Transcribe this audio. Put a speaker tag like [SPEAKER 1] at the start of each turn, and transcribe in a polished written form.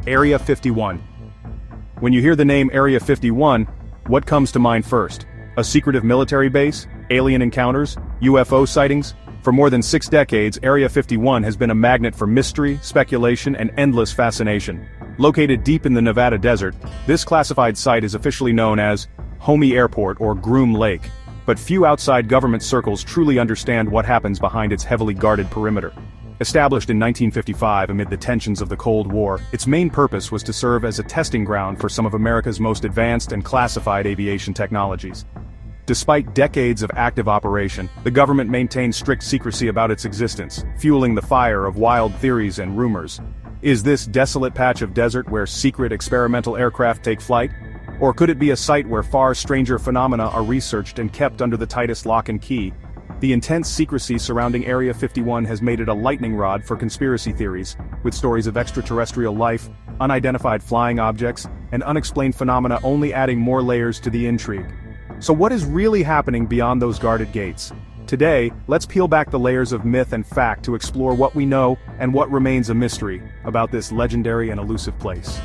[SPEAKER 1] Area 51. When you hear the name Area 51, what comes to mind first? A secretive military base? Alien encounters? UFO sightings? For more than 6 decades, Area 51 has been a magnet for mystery, speculation, and endless fascination. Located deep in the Nevada desert, this classified site is officially known as Homey Airport or Groom Lake, but few outside government circles truly understand what happens behind its heavily guarded perimeter. Established in 1955 amid the tensions of the Cold War, its main purpose was to serve as a testing ground for some of America's most advanced and classified aviation technologies. Despite decades of active operation, the government maintained strict secrecy about its existence, fueling the fire of wild theories and rumors. Is this desolate patch of desert where secret experimental aircraft take flight? Or could it be a site where far stranger phenomena are researched and kept under the tightest lock and key? The intense secrecy surrounding Area 51 has made it a lightning rod for conspiracy theories, with stories of extraterrestrial life, unidentified flying objects, and unexplained phenomena only adding more layers to the intrigue. So what is really happening beyond those guarded gates? Today, let's peel back the layers of myth and fact to explore what we know and what remains a mystery about this legendary and elusive place.